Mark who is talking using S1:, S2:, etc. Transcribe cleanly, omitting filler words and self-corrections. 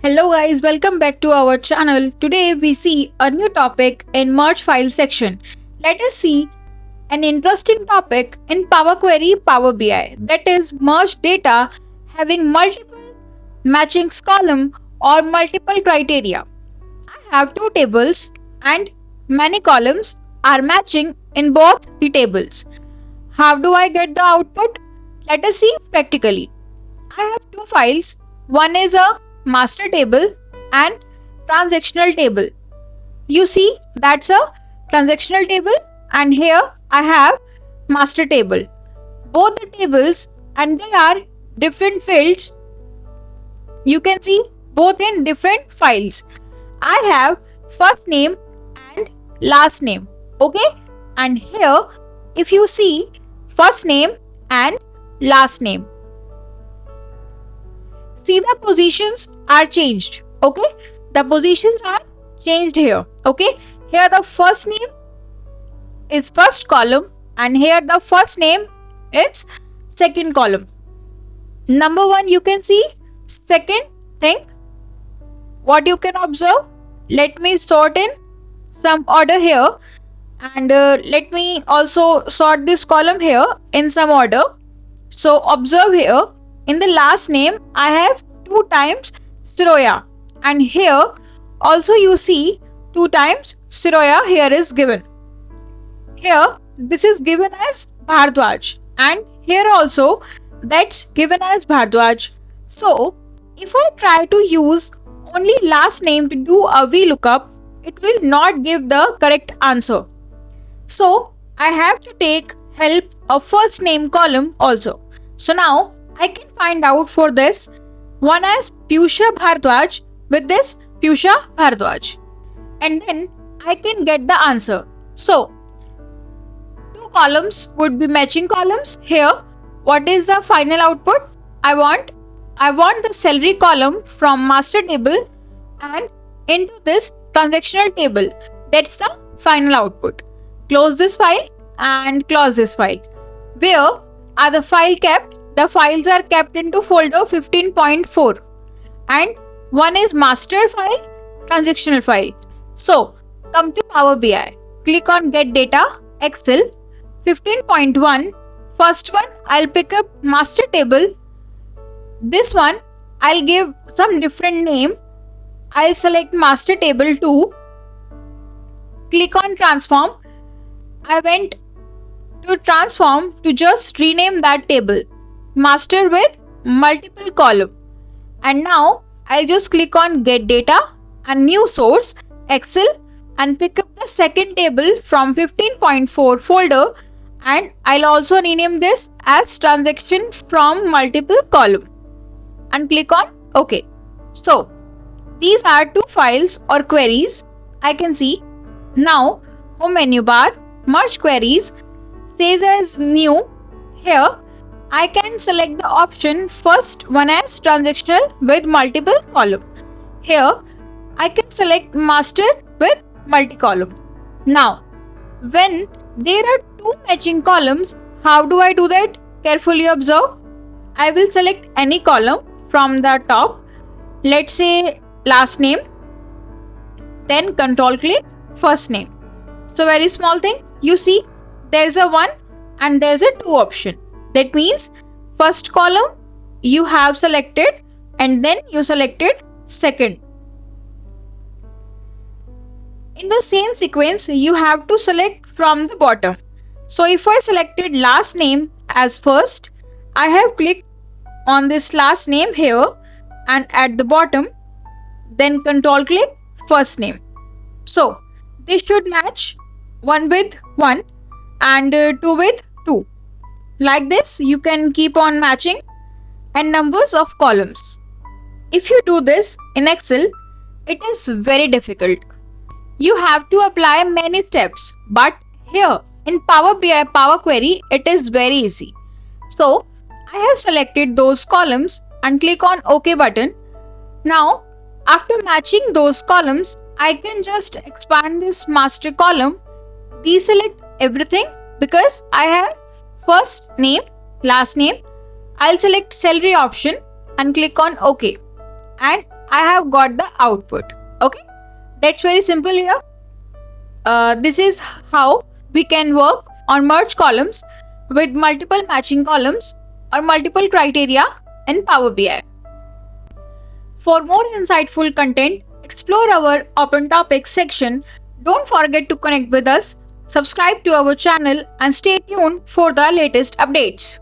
S1: Hello guys, welcome back to our channel. Today we see a new topic in merge file section. Let us see an interesting topic in Power Query Power BI, that is merge data having multiple matchings column or multiple criteria. I have two tables and many columns are matching in both the tables. How do I get the output? Let us see practically. I have two files. One is a master table and transactional table. You see, that's a transactional table and here I have master table. Both the tables and they are different fields. You can see both in different files. I have first name and last name. Okay, and here if you see first name and last name, see the positions are changed. Okay, the positions are changed here. Okay, here the first name is first column and here the first name is second column. Number one, you can see. Second thing, what you can observe, let me sort in some order here and let me also sort this column here in some order. So observe here, in the last name I have 2 times Siroya and here also you see 2 times Siroya here is given. Here this is given as Bhardwaj and here also that's given as Bhardwaj. So if I try to use only last name to do a VLOOKUP, it will not give the correct answer. So I have to take help of first name column also. So now I can find out for this one as Piyusha Bhardwaj with this Piyusha Bhardwaj and then I can get the answer. So two columns would be matching columns. Here what is the final output? I want the salary column from master table and into this transactional table. That's the final output. Close this file and close this file. Where are the file kept? The files are kept into folder 15.4 and one is master file, transactional file. So come to Power BI. Click on Get Data, Excel, 15.1. First one, I'll pick up master table. This one, I'll give some different name. I'll select master table 2. Click on transform. I went to transform to just rename that table. Master with multiple column. And now I'll just click on Get Data and New Source, Excel and pick up the second table from 15.4 folder and I'll also rename this as transaction from multiple column and click on OK. So these are two files or queries I can see. Now home menu bar, merge queries, says as new. Here I can select the option first one as transactional with multiple column. Here I can select master with multi-column. Now when there are two matching columns, how do I do that? Carefully observe. I will select any column from the top. Let's say last name. Then control click first name. So very small thing. You see there's a 1 and there's a 2 option. That means first column you have selected and then you selected second. In the same sequence, you have to select from the bottom. So if I selected last name as first, I have clicked on this last name here and at the bottom, then control click first name. So this should match 1 with 1 and 2 with 2. Like this, you can keep on matching and numbers of columns. If you do this in Excel, it is very difficult. You have to apply many steps, but here in Power BI Power Query, it is very easy. So I have selected those columns and click on OK button. Now after matching those columns, I can just expand this master column, deselect everything because I have first name, last name. I'll select salary option and click on OK. And I have got the output. Okay, that's very simple here. This is how we can work on merge columns with multiple matching columns or multiple criteria in Power BI. For more insightful content, explore our open topics section. Don't forget to connect with us, subscribe to our channel, and stay tuned for the latest updates.